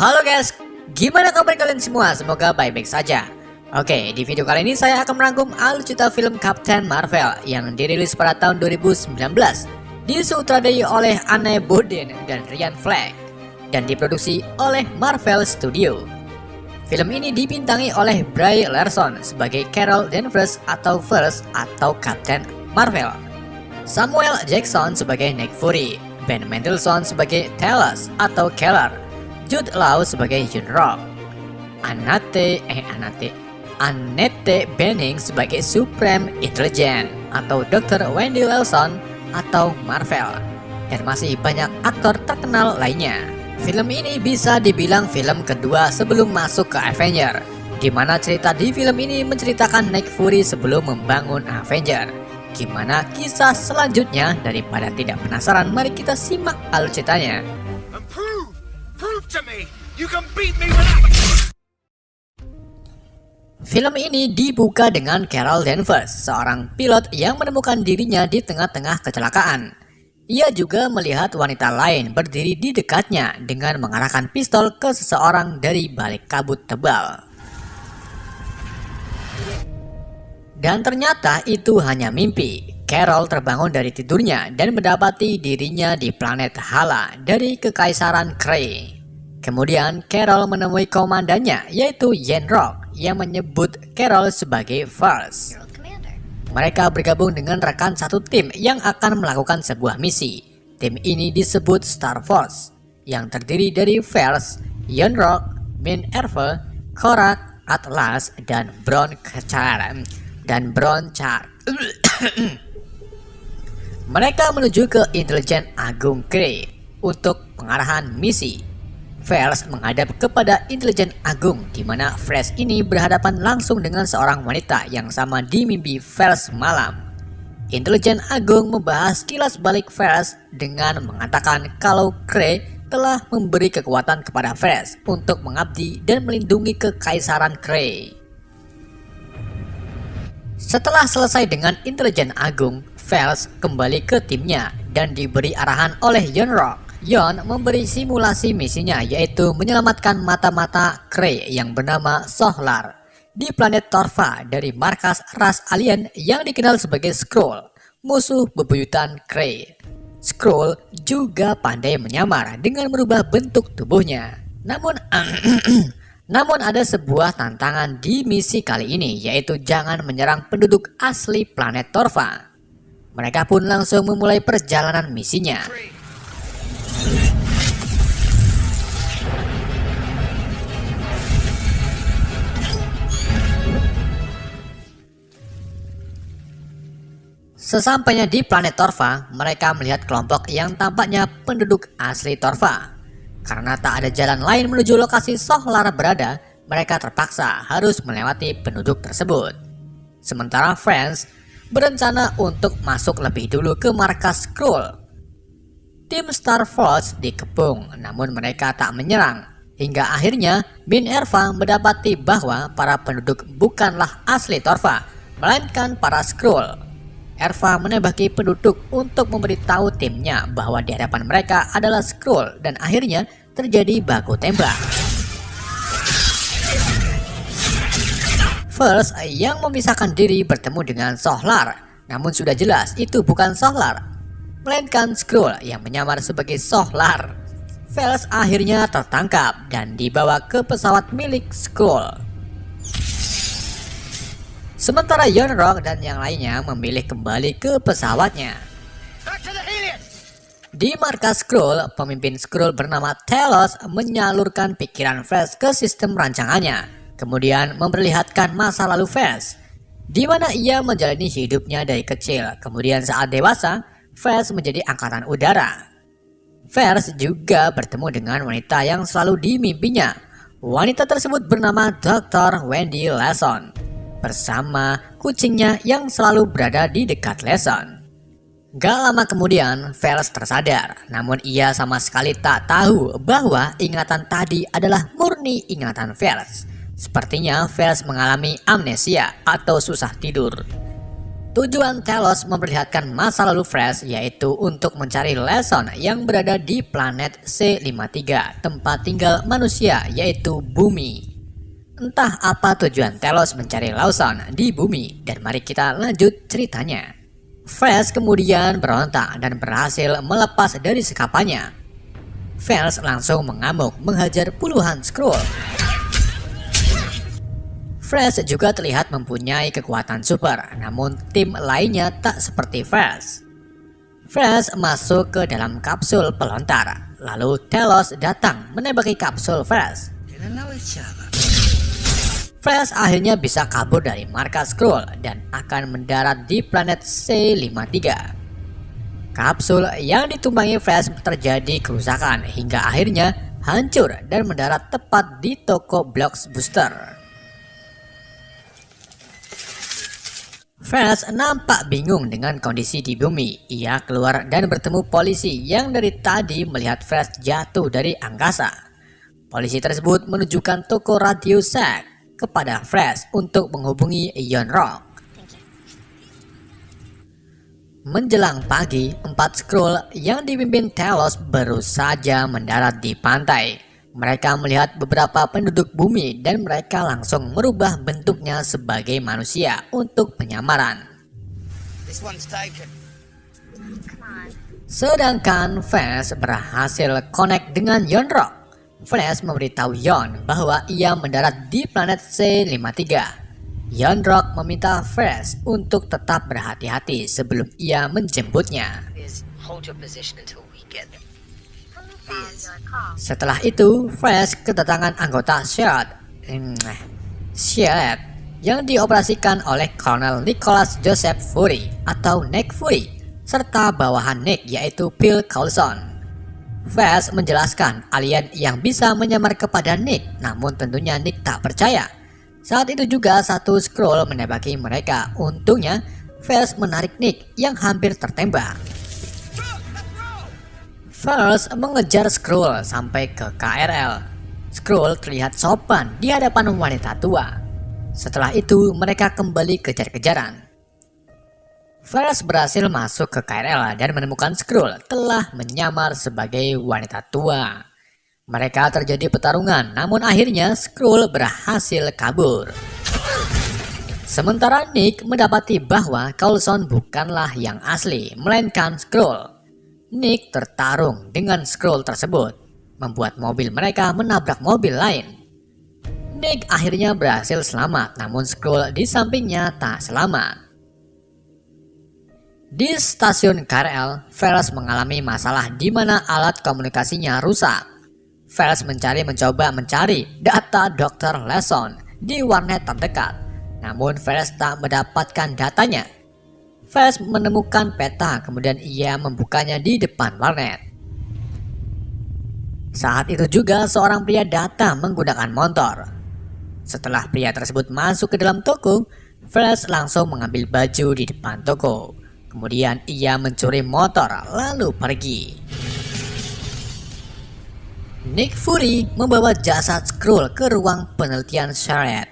Halo guys, gimana kabar kalian semua? Semoga baik-baik saja. Oke, di video kali ini saya akan merangkum alur cerita film Captain Marvel yang dirilis pada tahun 2019, disutradarai oleh Anne Boden dan Ryan Fleck, dan diproduksi oleh Marvel Studio. Film ini dibintangi oleh Brie Larson sebagai Carol Danvers atau First atau Captain Marvel, Samuel Jackson sebagai Nick Fury, Ben Mendelsohn sebagai Talos atau Keller, Jude Law sebagai Junrock, Annette Bening sebagai Supreme Intelligence atau Dr. Wendy Lawson atau Marvel, dan masih banyak aktor terkenal lainnya. Film ini bisa dibilang film kedua sebelum masuk ke Avenger, di mana cerita di film ini menceritakan Nick Fury sebelum membangun Avenger. Gimana kisah selanjutnya? Daripada tidak penasaran, mari kita simak alur ceritanya. Film ini dibuka dengan Carol Danvers, seorang pilot yang menemukan dirinya di tengah-tengah kecelakaan. Ia juga melihat wanita lain berdiri di dekatnya dengan mengarahkan pistol ke seseorang dari balik kabut tebal. Dan ternyata itu hanya mimpi. Carol terbangun dari tidurnya dan mendapati dirinya di planet Hala dari Kekaisaran Kree. Kemudian Carol menemui komandannya, yaitu Junrock, yang menyebut Carol sebagai First. Mereka bergabung dengan rekan satu tim yang akan melakukan sebuah misi. Tim ini disebut Star Force, yang terdiri dari First, Junrock, Minerva, Korak, Atlas, dan Bronchar. Mereka menuju ke Intelijen Agung Kree untuk pengarahan misi. First menghadap kepada Intelijen Agung, di mana First ini berhadapan langsung dengan seorang wanita yang sama di mimpi First malam. Intelijen Agung membahas kilas balik First dengan mengatakan kalau Kree telah memberi kekuatan kepada First untuk mengabdi dan melindungi Kekaisaran Kree. Setelah selesai dengan Intelijen Agung, First kembali ke timnya dan diberi arahan oleh Junrock. Yon memberi simulasi misinya, yaitu menyelamatkan mata-mata Kree yang bernama Sohlar di planet Torva dari markas ras alien yang dikenal sebagai Skrull, musuh bebuyutan Kree. Skrull juga pandai menyamar dengan merubah bentuk tubuhnya. Namun ada sebuah tantangan di misi kali ini, yaitu jangan menyerang penduduk asli planet Torva. Mereka pun langsung memulai perjalanan misinya. Sesampainya di planet Torva, mereka melihat kelompok yang tampaknya penduduk asli Torva. Karena tak ada jalan lain menuju lokasi Sohlar berada, mereka terpaksa harus melewati penduduk tersebut. Sementara Friends berencana untuk masuk lebih dulu ke markas Skrull. Tim Star Force dikepung, namun mereka tak menyerang. Hingga akhirnya Minerva mendapati bahwa para penduduk bukanlah asli Torva, melainkan para Skrull. Erva menembaki penduduk untuk memberitahu timnya bahwa di hadapan mereka adalah Skrull, dan akhirnya terjadi baku tembak. First yang memisahkan diri bertemu dengan Sohlar, namun sudah jelas itu bukan Sohlar, melainkan Skrull yang menyamar sebagai Sohlar. First akhirnya tertangkap dan dibawa ke pesawat milik Skrull. Sementara Junrock dan yang lainnya memilih kembali ke pesawatnya. Di markas Skrull, pemimpin Skrull bernama Talos menyalurkan pikiran First ke sistem rancangannya, kemudian memperlihatkan masa lalu First, di mana ia menjalani hidupnya dari kecil. Kemudian saat dewasa, First menjadi angkatan udara. First juga bertemu dengan wanita yang selalu dimimpinya. Wanita tersebut bernama Dr. Wendy Lawson, bersama kucingnya yang selalu berada di dekat Lawson. Gak lama kemudian, First tersadar, namun ia sama sekali tak tahu bahwa ingatan tadi adalah murni ingatan First. Sepertinya First mengalami amnesia atau susah tidur. Tujuan Telos memperlihatkan masa lalu Flash yaitu untuk mencari Lawson yang berada di planet C53, tempat tinggal manusia yaitu bumi. Entah apa tujuan Telos mencari Lawson di bumi, dan mari kita lanjut ceritanya. Flash kemudian berontak dan berhasil melepas dari sekapannya. Flash langsung mengamuk menghajar puluhan Skrull. Flash juga terlihat mempunyai kekuatan super, namun tim lainnya tak seperti Flash. Flash masuk ke dalam kapsul pelontar, lalu Telos datang menembaki kapsul Flash. Flash akhirnya bisa kabur dari markas Skrull dan akan mendarat di planet C53. Kapsul yang ditumpangi Flash terjadi kerusakan hingga akhirnya hancur dan mendarat tepat di toko Blocks Booster. Flash nampak bingung dengan kondisi di bumi. Ia keluar dan bertemu polisi yang dari tadi melihat Flash jatuh dari angkasa. Polisi tersebut menunjukkan toko Radio Shack kepada Flash untuk menghubungi Yon-Rogg. Menjelang pagi, 4 Skrull yang dipimpin Telos baru saja mendarat di pantai. Mereka melihat beberapa penduduk bumi dan mereka langsung merubah bentuknya sebagai manusia untuk penyamaran. Sedangkan Flash berhasil connect dengan Yon-Rogg. Flash memberitahu Yon bahwa ia mendarat di planet C53. Yon-Rogg meminta Flash untuk tetap berhati-hati sebelum ia menjemputnya. Setelah itu, Flash kedatangan anggota SHIELD yang dioperasikan oleh Colonel Nicholas Joseph Fury atau Nick Fury serta bawahan Nick yaitu Phil Coulson. Flash menjelaskan alien yang bisa menyamar kepada Nick, namun tentunya Nick tak percaya. Saat itu juga satu Skrull menembaki mereka. Untungnya Flash menarik Nick yang hampir tertembak. Flash mengejar Skrull sampai ke KRL. Skrull terlihat sopan di hadapan wanita tua. Setelah itu mereka kembali kejar-kejaran. Flash berhasil masuk ke KRL dan menemukan Skrull telah menyamar sebagai wanita tua. Mereka terjadi pertarungan, namun akhirnya Skrull berhasil kabur. Sementara Nick mendapati bahwa Coulson bukanlah yang asli, melainkan Skrull. Nick tertarung dengan Skrull tersebut, membuat mobil mereka menabrak mobil lain. Nick akhirnya berhasil selamat, namun Skrull di sampingnya tak selamat. Di stasiun KRL, Flash mengalami masalah di mana alat komunikasinya rusak. Flash mencoba mencari data Dr. Lawson di warnet terdekat, namun Flash tak mendapatkan datanya. Flash menemukan peta, kemudian ia membukanya di depan warnet. Saat itu juga seorang pria datang menggunakan motor. Setelah pria tersebut masuk ke dalam toko, Flash langsung mengambil baju di depan toko. Kemudian ia mencuri motor lalu pergi. Nick Fury membawa jasad Skrull ke ruang penelitian SHIELD.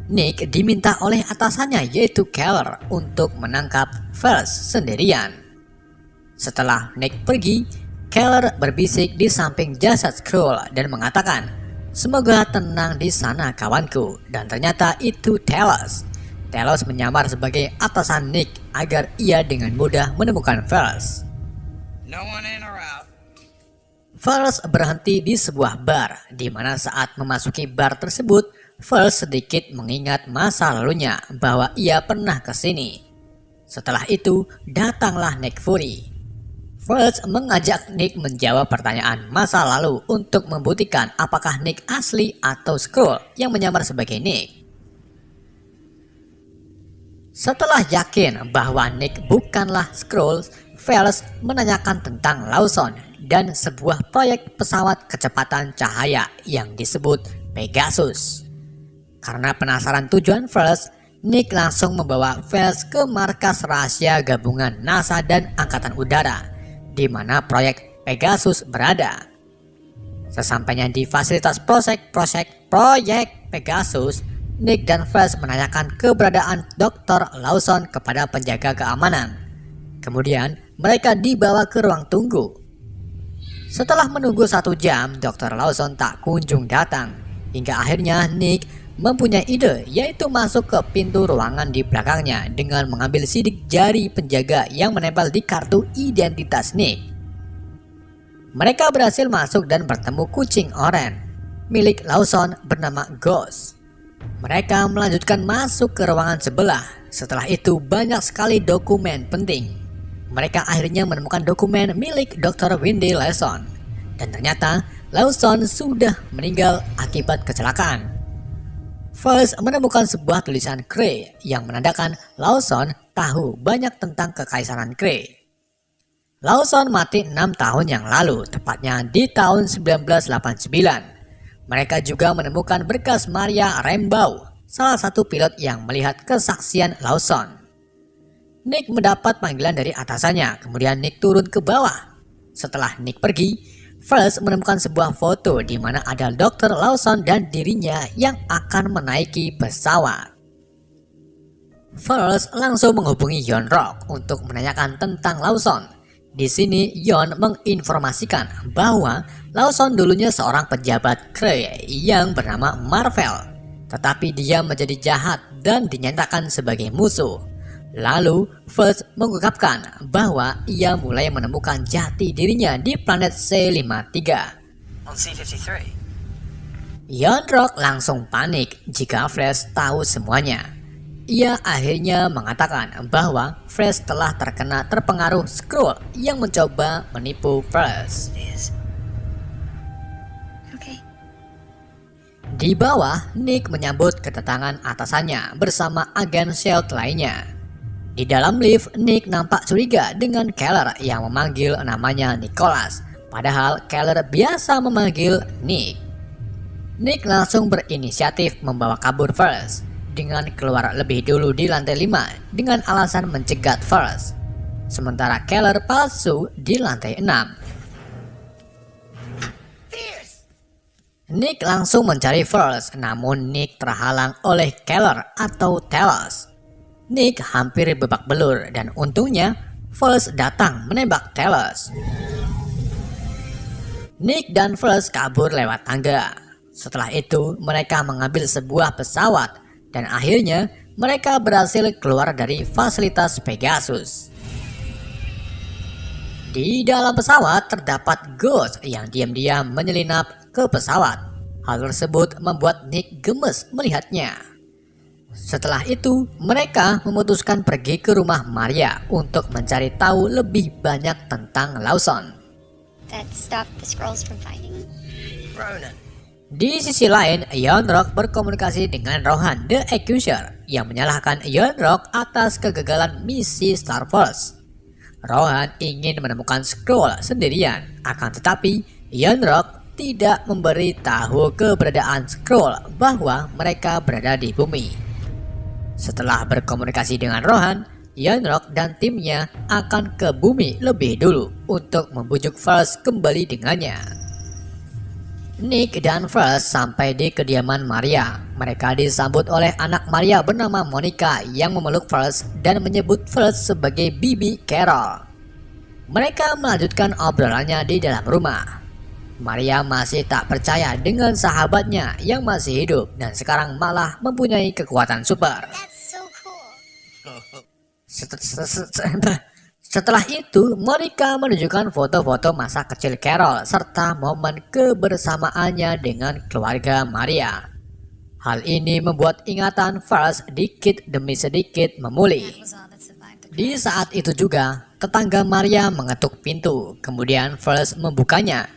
Nick diminta oleh atasannya yaitu Keller untuk menangkap Flash sendirian. Setelah Nick pergi, Keller berbisik di samping jasad Skrull dan mengatakan, "Semoga tenang di sana kawanku," dan ternyata itu Telos. Telos menyamar sebagai atasan Nick agar ia dengan mudah menemukan Flash. Flash berhenti di sebuah bar, di mana saat memasuki bar tersebut, Flash sedikit mengingat masa lalunya bahwa ia pernah ke sini. Setelah itu, datanglah Nick Fury. Flash mengajak Nick menjawab pertanyaan masa lalu untuk membuktikan apakah Nick asli atau Skrull yang menyamar sebagai Nick. Setelah yakin bahwa Nick bukanlah Skrull, Flash menanyakan tentang Lawson dan sebuah proyek pesawat kecepatan cahaya yang disebut Pegasus. Karena penasaran tujuan Flash, Nick langsung membawa Flash ke markas rahasia gabungan NASA dan Angkatan Udara, di mana proyek Pegasus berada. Sesampainya di fasilitas proyek Pegasus, Nick dan Flash menanyakan keberadaan Dr. Lawson kepada penjaga keamanan. Kemudian mereka dibawa ke ruang tunggu. Setelah menunggu 1 jam, Dr. Lawson tak kunjung datang. Hingga akhirnya Nick mempunyai ide, yaitu masuk ke pintu ruangan di belakangnya dengan mengambil sidik jari penjaga yang menempel di kartu identitas Nick. Mereka berhasil masuk dan bertemu kucing oranye milik Lawson bernama Ghost. Mereka melanjutkan masuk ke ruangan sebelah. Setelah itu banyak sekali dokumen penting. Mereka akhirnya menemukan dokumen milik Dr. Wendy Lawson. Dan ternyata Lawson sudah meninggal akibat kecelakaan. First menemukan sebuah tulisan Kree yang menandakan Lawson tahu banyak tentang kekaisaran Kree. Lawson mati 6 tahun yang lalu, tepatnya di tahun 1989. Mereka juga menemukan berkas Maria Rambeau, salah satu pilot yang melihat kesaksian Lawson. Nick mendapat panggilan dari atasannya, kemudian Nick turun ke bawah. Setelah Nick pergi, First menemukan sebuah foto di mana ada Dr. Lawson dan dirinya yang akan menaiki pesawat. First langsung menghubungi Yon Rock untuk menanyakan tentang Lawson. Di sini Yon menginformasikan bahwa Lawson dulunya seorang pejabat Kree yang bernama Marvel, tetapi dia menjadi jahat dan dinyatakan sebagai musuh. Lalu First mengungkapkan bahwa ia mulai menemukan jati dirinya di planet C53. On C53. Yon Rock langsung panik jika Flash tahu semuanya. Ia akhirnya mengatakan bahwa Flash telah terpengaruh Skrull yang mencoba menipu Flash. Okay. Di bawah, Nick menyambut kedatangan atasannya bersama agen SHIELD lainnya. Di dalam lift, Nick nampak curiga dengan Keller yang memanggil namanya Nicholas, padahal Keller biasa memanggil Nick. Nick langsung berinisiatif membawa kabur First dengan keluar lebih dulu di lantai 5 dengan alasan mencegat First. Sementara Keller palsu di lantai 6. Nick langsung mencari First, namun Nick terhalang oleh Keller atau Talos. Nick hampir babak belur dan untungnya First datang menembak Talos. Nick dan First kabur lewat tangga. Setelah itu mereka mengambil sebuah pesawat dan akhirnya mereka berhasil keluar dari fasilitas Pegasus. Di dalam pesawat terdapat Ghost yang diam-diam menyelinap ke pesawat. Hal tersebut membuat Nick gemes melihatnya. Setelah itu, mereka memutuskan pergi ke rumah Maria untuk mencari tahu lebih banyak tentang Lawson. That stopped the Skrulls from finding him. Ronan. Di sisi lain, Yon Rock berkomunikasi dengan Rohan the Accuser yang menyalahkan Yon Rock atas kegagalan misi Star Force. Rohan ingin menemukan Skrull sendirian, akan tetapi Yon Rock tidak memberi tahu keberadaan Skrull bahwa mereka berada di bumi. Setelah berkomunikasi dengan Rohan, Yon Rock dan timnya akan ke bumi lebih dulu untuk membujuk First kembali dengannya. Nick dan First sampai di kediaman Maria. Mereka disambut oleh anak Maria bernama Monica yang memeluk First dan menyebut First sebagai Bibi Carol. Mereka melanjutkan obrolannya di dalam rumah. Maria masih tak percaya dengan sahabatnya yang masih hidup dan sekarang malah mempunyai kekuatan super. That's so cool. Setelah itu, Monica menunjukkan foto-foto masa kecil Carol serta momen kebersamaannya dengan keluarga Maria. Hal ini membuat ingatan First sedikit demi sedikit memulih. Di saat itu juga, tetangga Maria mengetuk pintu, kemudian First membukanya.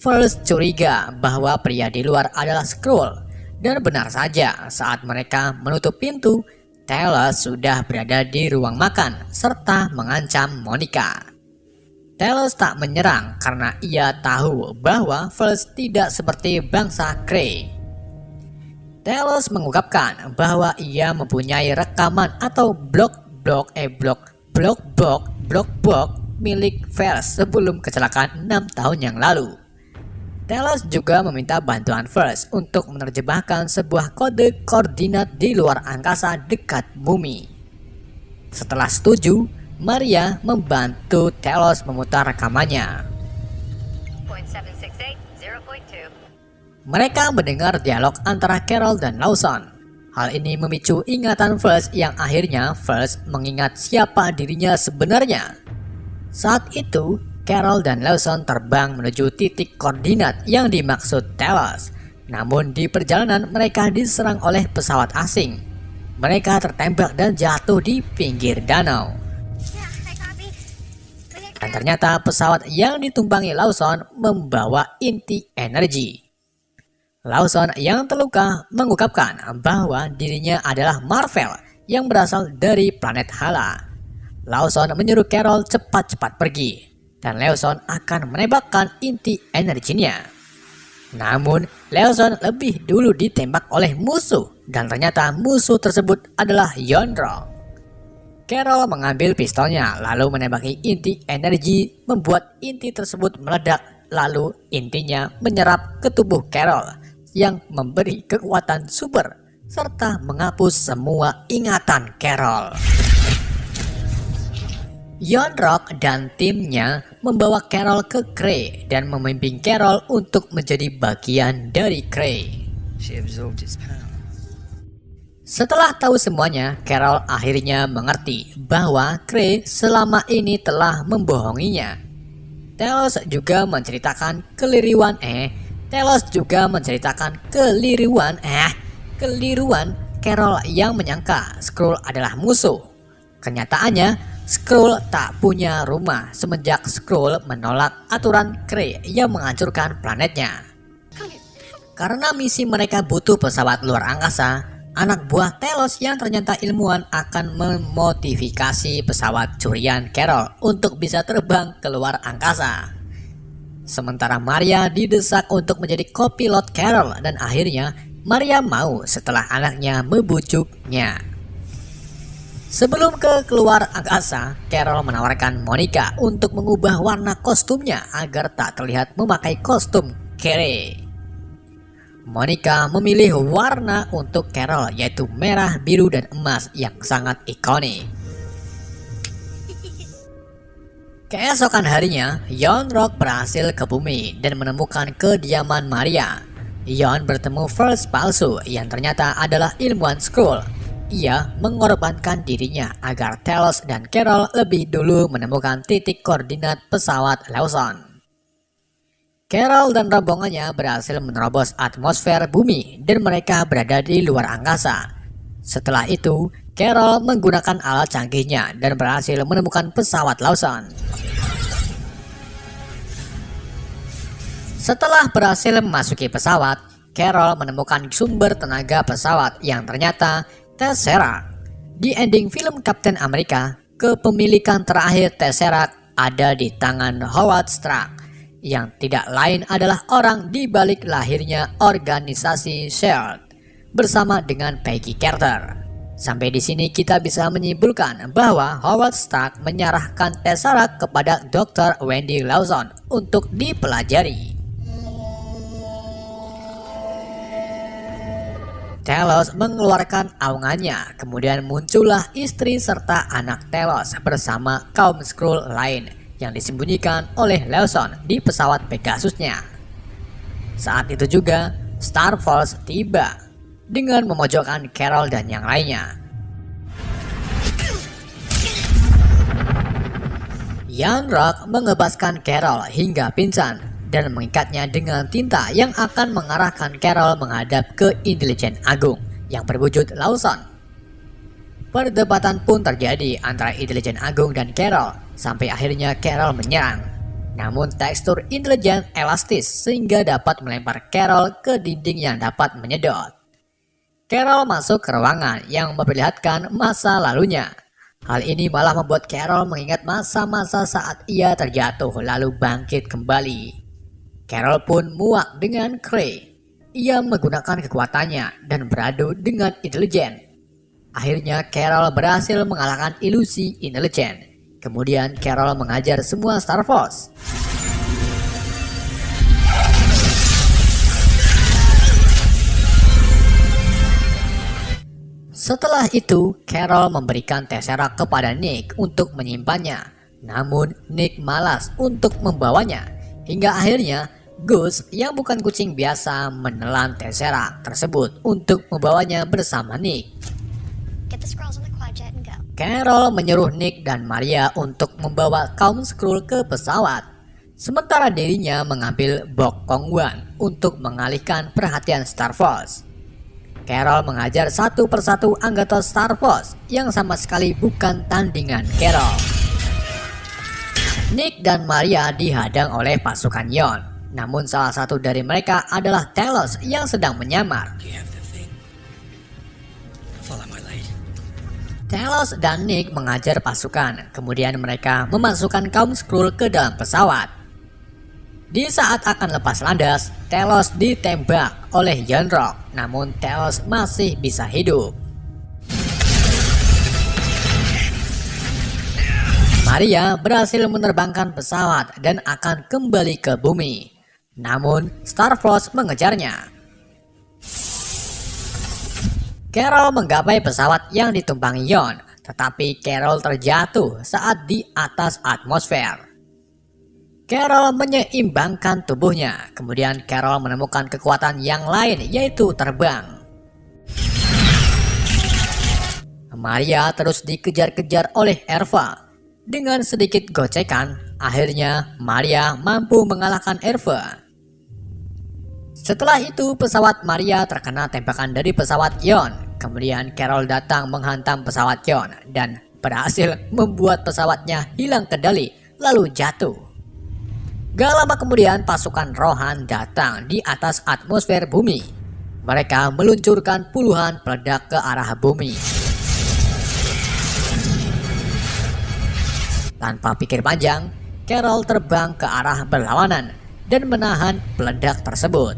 First curiga bahwa pria di luar adalah Skrull, dan benar saja saat mereka menutup pintu, Talos sudah berada di ruang makan serta mengancam Monica. Talos tak menyerang karena ia tahu bahwa First tidak seperti bangsa Kree. Talos mengungkapkan bahwa ia mempunyai rekaman atau blog milik First sebelum kecelakaan 6 tahun yang lalu. Telos juga meminta bantuan First untuk menerjemahkan sebuah kode koordinat di luar angkasa dekat bumi. Setelah setuju, Maria membantu Telos memutar rekamannya. Mereka mendengar dialog antara Carol dan Lawson. Hal ini memicu ingatan First yang akhirnya First mengingat siapa dirinya sebenarnya. Saat itu, Carol dan Lawson terbang menuju titik koordinat yang dimaksud Telos. Namun di perjalanan mereka diserang oleh pesawat asing. Mereka tertembak dan jatuh di pinggir danau. Dan ternyata pesawat yang ditumpangi Lawson membawa inti energi. Lawson yang terluka mengungkapkan bahwa dirinya adalah Marvel yang berasal dari planet Hala. Lawson menyuruh Carol cepat-cepat pergi, dan Lawson akan menembakkan inti energinya. Namun, Lawson lebih dulu ditembak oleh musuh, dan ternyata musuh tersebut adalah Yonrok. Carol mengambil pistolnya lalu menembaki inti energi, membuat inti tersebut meledak, lalu intinya menyerap ke tubuh Carol yang memberi kekuatan super serta menghapus semua ingatan Carol. Yonrok dan timnya membawa Carol ke Kree dan memimpin Carol untuk menjadi bagian dari Kree. She absorbed its power. Setelah tahu semuanya, Carol akhirnya mengerti bahwa Kree selama ini telah membohonginya. Telos juga menceritakan keliruan Carol yang menyangka Skrull adalah musuh. Kenyataannya, Skrull tak punya rumah semenjak Skrull menolak aturan Kree yang menghancurkan planetnya. Karena misi mereka butuh pesawat luar angkasa, anak buah Telos yang ternyata ilmuwan akan memodifikasi pesawat curian Carol untuk bisa terbang ke luar angkasa. Sementara Maria didesak untuk menjadi kopilot Carol dan akhirnya Maria mau setelah anaknya membujuknya. Sebelum ke keluar angkasa, Carol menawarkan Monica untuk mengubah warna kostumnya agar tak terlihat memakai kostum Kree. Monica memilih warna untuk Carol yaitu merah, biru, dan emas yang sangat ikonik. Keesokan harinya, Yonrok berhasil ke bumi dan menemukan kediaman Maria. Yon bertemu First palsu yang ternyata adalah ilmuwan Skrull. Ia mengorbankan dirinya agar Telos dan Carol lebih dulu menemukan titik koordinat pesawat Lawson. Carol dan rombongannya berhasil menerobos atmosfer bumi dan mereka berada di luar angkasa. Setelah itu, Carol menggunakan alat canggihnya dan berhasil menemukan pesawat Lawson. Setelah berhasil memasuki pesawat, Carol menemukan sumber tenaga pesawat yang ternyata Tesseract. Di ending film Captain America, kepemilikan terakhir Tesseract ada di tangan Howard Stark, yang tidak lain adalah orang di balik lahirnya organisasi SHIELD bersama dengan Peggy Carter. Sampai di sini kita bisa menyimpulkan bahwa Howard Stark menyerahkan Tesseract kepada Dr. Wendy Lawson untuk dipelajari. Telos mengeluarkan aungannya, kemudian muncullah istri serta anak Telos bersama kaum Skrull lain yang disembunyikan oleh Lawson di pesawat Pegasusnya. Saat itu juga Star Force tiba dengan memojokkan Carol dan yang lainnya. Yonrok mengebaskan Carol hingga pingsan dan mengikatnya dengan tinta yang akan mengarahkan Carol menghadap ke intelijen agung yang berwujud Lawson. Perdebatan pun terjadi antara intelijen agung dan Carol sampai akhirnya Carol menyerang. Namun tekstur intelijen elastis sehingga dapat melempar Carol ke dinding yang dapat menyedot. Carol masuk ke ruangan yang memperlihatkan masa lalunya. Hal ini malah membuat Carol mengingat masa-masa saat ia terjatuh lalu bangkit kembali. Carol pun muak dengan Kree. Ia menggunakan kekuatannya dan beradu dengan intelijen. Akhirnya Carol berhasil mengalahkan ilusi intelijen. Kemudian Carol mengajar semua Star Force. Setelah itu, Carol memberikan Tesseract kepada Nick untuk menyimpannya. Namun, Nick malas untuk membawanya. Hingga akhirnya, Gus yang bukan kucing biasa menelan Tesseract tersebut untuk membawanya bersama Nick. Get the scrolls on the quadjet and go. Carol menyuruh Nick dan Maria untuk membawa kaum Skrull ke pesawat. Sementara dirinya mengambil Bok Kongwan untuk mengalihkan perhatian Star Force. Carol mengajar satu persatu anggota Star Force yang sama sekali bukan tandingan Carol. Nick dan Maria dihadang oleh pasukan Yon. Namun salah satu dari mereka adalah Telos yang sedang menyamar. Do you have the thing? Follow my lead. Telos dan Nick mengajar pasukan. Kemudian mereka memasukkan kaum Skrull ke dalam pesawat. Di saat akan lepas landas, Telos ditembak oleh Yonrok. Namun Telos masih bisa hidup. Maria berhasil menerbangkan pesawat dan akan kembali ke bumi. Namun Star Force mengejarnya. Carol menggapai pesawat yang ditumpangi Yon, tetapi Carol terjatuh saat di atas atmosfer. Carol menyeimbangkan tubuhnya, kemudian Carol menemukan kekuatan yang lain yaitu terbang. Maria terus dikejar-kejar oleh Eva. Dengan sedikit gocekan, akhirnya Maria mampu mengalahkan Eva. Setelah itu pesawat Maria terkena tembakan dari pesawat Yon. Kemudian Carol datang menghantam pesawat Yon dan berhasil membuat pesawatnya hilang kendali lalu jatuh. Gak lama kemudian pasukan Rohan datang di atas atmosfer bumi. Mereka meluncurkan puluhan peledak ke arah bumi. Tanpa pikir panjang, Carol terbang ke arah berlawanan dan menahan peledak tersebut.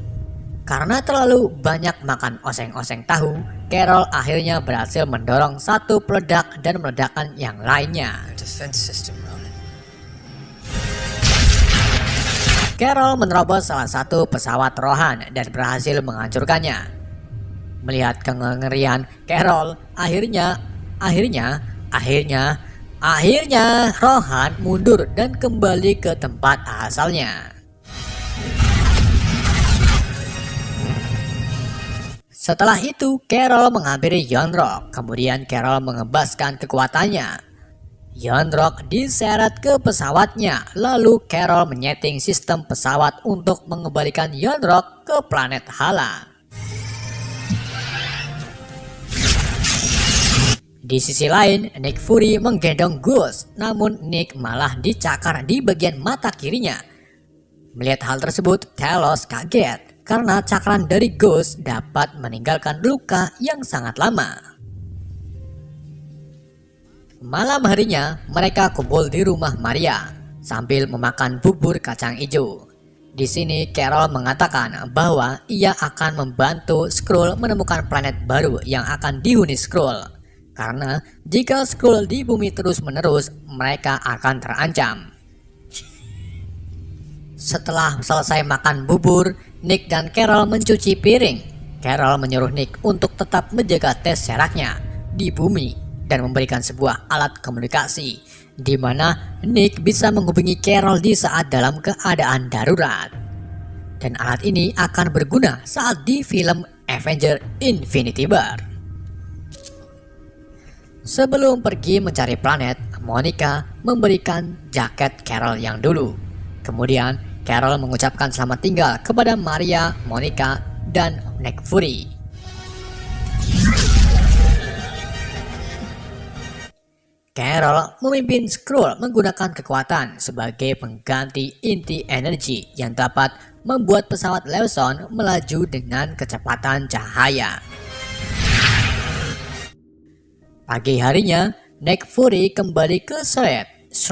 Karena terlalu banyak makan oseng-oseng tahu, Carol akhirnya berhasil mendorong satu peledak dan meledakkan yang lainnya. Defense system, Ronan. Carol menerobos salah satu pesawat Rohan dan berhasil menghancurkannya. Melihat kengerian Carol, akhirnya Rohan mundur dan kembali ke tempat asalnya. Setelah itu, Carol menghampiri Yonrok. Kemudian Carol mengebaskan kekuatannya. Yonrok diseret ke pesawatnya. Lalu Carol menyeting sistem pesawat untuk mengembalikan Yonrok ke planet Hala. Di sisi lain, Nick Fury menggendong Gus. Namun Nick malah dicakar di bagian mata kirinya. Melihat hal tersebut, Telos kaget karena cakaran dari Gus dapat meninggalkan luka yang sangat lama. Malam harinya, mereka kumpul di rumah Maria sambil memakan bubur kacang hijau. Di sini Carol mengatakan bahwa ia akan membantu Skrull menemukan planet baru yang akan dihuni Skrull. Karena jika Skrull di bumi terus-menerus, mereka akan terancam. Setelah selesai makan bubur, Nick dan Carol mencuci piring. Carol menyuruh Nick untuk tetap menjaga Tesseract-nya di bumi dan memberikan sebuah alat komunikasi di mana Nick bisa menghubungi Carol di saat dalam keadaan darurat. Dan alat ini akan berguna saat di film Avengers Infinity War. Sebelum pergi mencari planet, Monica memberikan jaket Carol yang dulu. Kemudian Carol mengucapkan selamat tinggal kepada Maria, Monica, dan Nick Fury. Carol memimpin Skrull menggunakan kekuatan sebagai pengganti inti energi yang dapat membuat pesawat Lawson melaju dengan kecepatan cahaya. Pagi harinya, Nick Fury kembali ke Shred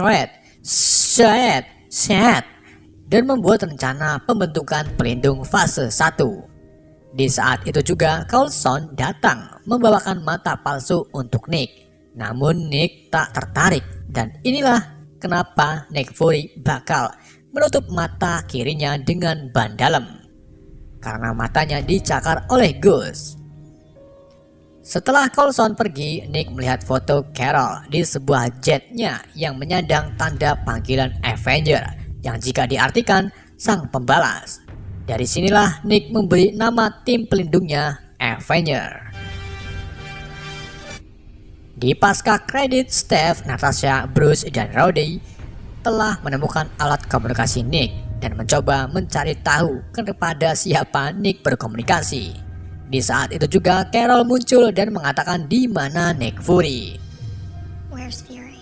dan membuat rencana pembentukan pelindung fase 1. Di saat itu juga Coulson datang membawakan mata palsu untuk Nick. Namun Nick tak tertarik dan inilah kenapa Nick Fury bakal menutup mata kirinya dengan ban dalam. Karena matanya dicakar oleh Gus. Setelah Coulson pergi, Nick melihat foto Carol di sebuah jetnya yang menyandang tanda panggilan Avenger yang jika diartikan sang pembalas. Dari sinilah Nick memberi nama tim pelindungnya Avenger. Di pasca kredit, Steph, Natasha, Bruce, dan Rowdy telah menemukan alat komunikasi Nick dan mencoba mencari tahu kepada siapa Nick berkomunikasi. Di saat itu juga Carol muncul dan mengatakan di mana Nick Fury. Where's Fury?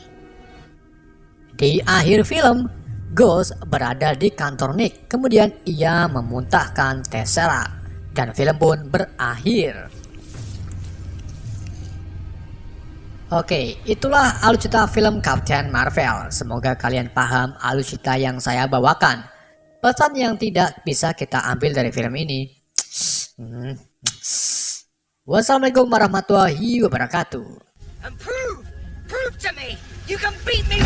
Di akhir film, Ghost berada di kantor Nick, kemudian ia memuntahkan Tesseract dan film pun berakhir. Oke, itulah alucita film Captain Marvel. Semoga kalian paham alucita yang saya bawakan. Pesan yang tidak bisa kita ambil dari film ini. Wassalamualaikum warahmatullahi wabarakatuh. And prove to me you can beat me.